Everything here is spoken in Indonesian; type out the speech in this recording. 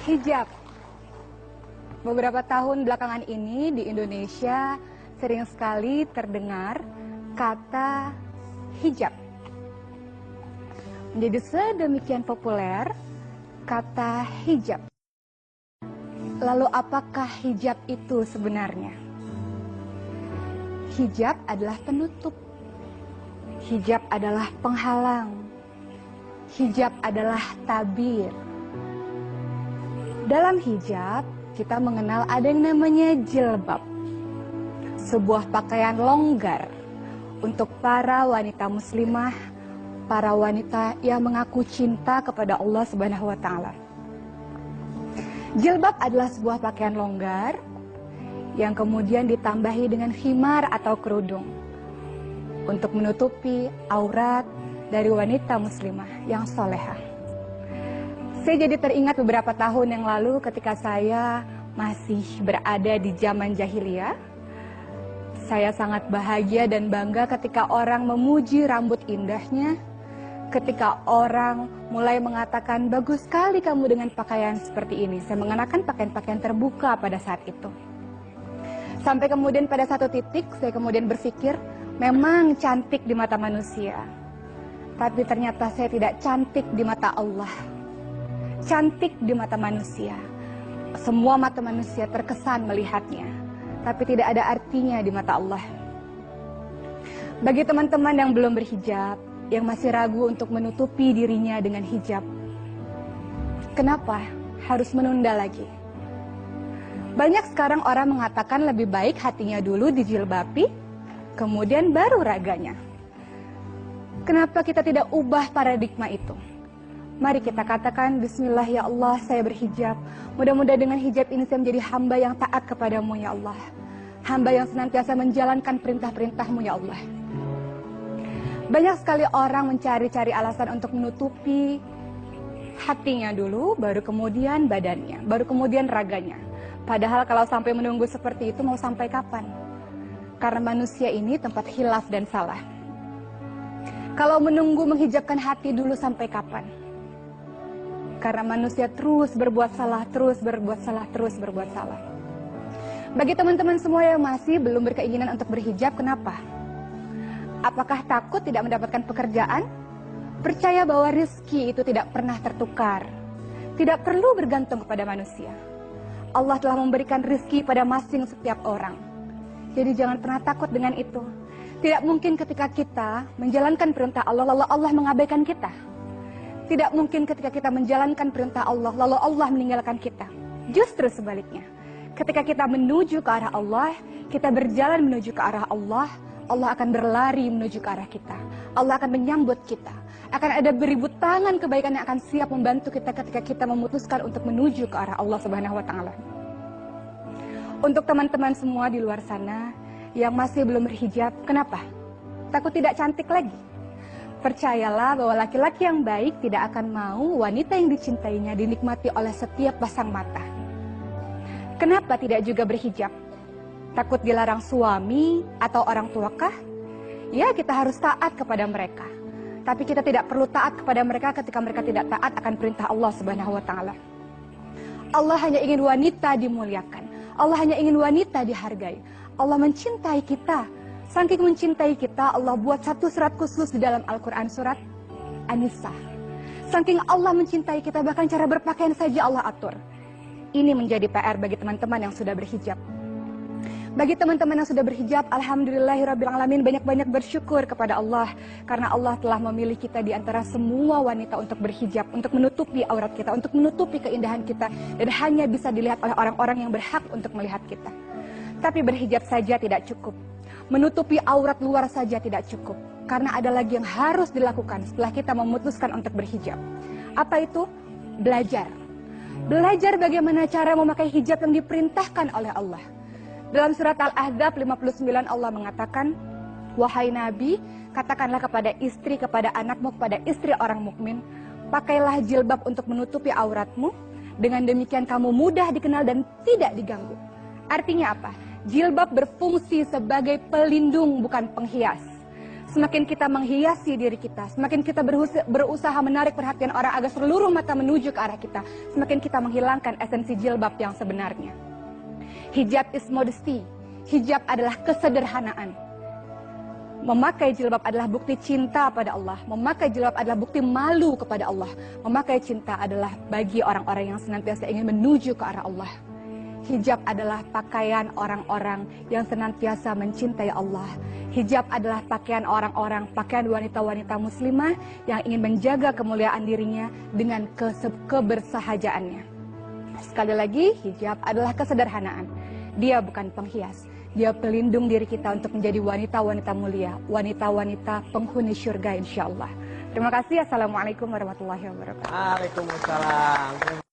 Hijab. Beberapa tahun belakangan ini di Indonesia sering sekali terdengar kata hijab. Menjadi sedemikian populer kata hijab. Lalu apakah hijab itu sebenarnya? Hijab adalah penutup. Hijab adalah penghalang. Hijab adalah tabir. Dalam hijab, kita mengenal ada yang namanya jilbab. Sebuah pakaian longgar untuk para wanita muslimah, para wanita yang mengaku cinta kepada Allah Subhanahu wa Ta'ala. Jilbab adalah sebuah pakaian longgar yang kemudian ditambahi dengan khimar atau kerudung untuk menutupi aurat dari wanita muslimah yang solehah. Saya jadi teringat beberapa tahun yang lalu ketika saya masih berada di zaman jahiliyah. Saya sangat bahagia dan bangga ketika orang memuji rambut indahnya, ketika orang mulai mengatakan, bagus sekali kamu dengan pakaian seperti ini. Saya mengenakan pakaian-pakaian terbuka pada saat itu. Sampai kemudian pada satu titik, saya kemudian berpikir, memang cantik di mata manusia. Tapi ternyata saya tidak cantik di mata Allah. Cantik di mata manusia. Semua mata manusia terkesan melihatnya. Tapi tidak ada artinya di mata Allah. Bagi teman-teman yang belum berhijab, yang masih ragu untuk menutupi dirinya dengan hijab, kenapa harus menunda lagi? Banyak sekarang orang mengatakan lebih baik hatinya dulu dijilbabi, kemudian baru raganya. Kenapa kita tidak ubah paradigma itu? Mari kita katakan, bismillah ya Allah, saya berhijab. Mudah-mudahan dengan hijab ini saya menjadi hamba yang taat kepadamu ya Allah. Hamba yang senantiasa menjalankan perintah-perintahmu ya Allah. Banyak sekali orang mencari-cari alasan untuk menutupi hatinya dulu, baru kemudian badannya, baru kemudian raganya. Padahal kalau sampai menunggu seperti itu mau sampai kapan? Karena manusia ini tempat khilaf dan salah. Kalau menunggu menghijabkan hati dulu sampai kapan? Karena manusia terus berbuat salah, terus berbuat salah, terus berbuat salah. Bagi teman-teman semua yang masih belum berkeinginan untuk berhijab, kenapa? Apakah takut tidak mendapatkan pekerjaan? Percaya bahwa rezeki itu tidak pernah tertukar. Tidak perlu bergantung kepada manusia. Allah telah memberikan rezeki pada masing setiap orang. Jadi jangan pernah takut dengan itu. Tidak mungkin ketika kita menjalankan perintah Allah, lalu Allah mengabaikan kita. Tidak mungkin ketika kita menjalankan perintah Allah, lalu Allah meninggalkan kita. Justru sebaliknya. Ketika kita menuju ke arah Allah, kita berjalan menuju ke arah Allah, Allah akan berlari menuju ke arah kita. Allah akan menyambut kita. Akan ada beribu tangan kebaikan yang akan siap membantu kita ketika kita memutuskan untuk menuju ke arah Allah Subhanahu wa Ta'ala. Untuk teman-teman semua di luar sana yang masih belum berhijab, kenapa? Takut tidak cantik lagi? Percayalah bahwa laki-laki yang baik tidak akan mau wanita yang dicintainya dinikmati oleh setiap pasang mata. Kenapa tidak juga berhijab? Takut dilarang suami atau orang tuakah? Ya, kita harus taat kepada mereka. Tapi kita tidak perlu taat kepada mereka ketika mereka tidak taat akan perintah Allah Subhanahu wa Ta'ala. Allah hanya ingin wanita dimuliakan. Allah hanya ingin wanita dihargai. Allah mencintai kita. Saking mencintai kita, Allah buat satu surat khusus di dalam Al-Quran, surat An-Nisa. Saking Allah mencintai kita, bahkan cara berpakaian saja Allah atur. Ini menjadi PR bagi teman-teman yang sudah berhijab. Bagi teman-teman yang sudah berhijab, alhamdulillahirrabbilalamin, banyak-banyak bersyukur kepada Allah. Karena Allah telah memilih kita di antara semua wanita untuk berhijab, untuk menutupi aurat kita, untuk menutupi keindahan kita. Dan hanya bisa dilihat oleh orang-orang yang berhak untuk melihat kita. Tapi berhijab saja tidak cukup. Menutupi aurat luar saja tidak cukup. Karena ada lagi yang harus dilakukan setelah kita memutuskan untuk berhijab. Apa itu? Belajar. Belajar bagaimana cara memakai hijab yang diperintahkan oleh Allah. Dalam surat Al-Ahzab 59 Allah mengatakan, wahai Nabi, katakanlah kepada istri, kepada anakmu, kepada istri orang mukmin, pakailah jilbab untuk menutupi auratmu. Dengan demikian kamu mudah dikenal dan tidak diganggu. Artinya apa? Jilbab berfungsi sebagai pelindung, bukan penghias. semakin kita menghiasi diri kita, semakin kita berusaha menarik perhatian orang agar seluruh mata menuju ke arah kita, semakin kita menghilangkan esensi jilbab yang sebenarnya. Hijab is modesty. Hijab adalah kesederhanaan. Memakai jilbab adalah bukti cinta pada Allah. Memakai jilbab adalah bukti malu kepada Allah. Memakai cinta adalah bagi orang-orang yang senantiasa ingin menuju ke arah Allah. Hijab adalah pakaian orang-orang yang senantiasa mencintai Allah. Hijab adalah pakaian orang-orang, pakaian wanita-wanita muslimah yang ingin menjaga kemuliaan dirinya dengan kebersahajaannya. Sekali lagi, hijab adalah kesederhanaan. Dia bukan penghias. Dia pelindung diri kita untuk menjadi wanita-wanita mulia, wanita-wanita penghuni syurga insya Allah. Terima kasih. Assalamualaikum warahmatullahi wabarakatuh. Waalaikumsalam.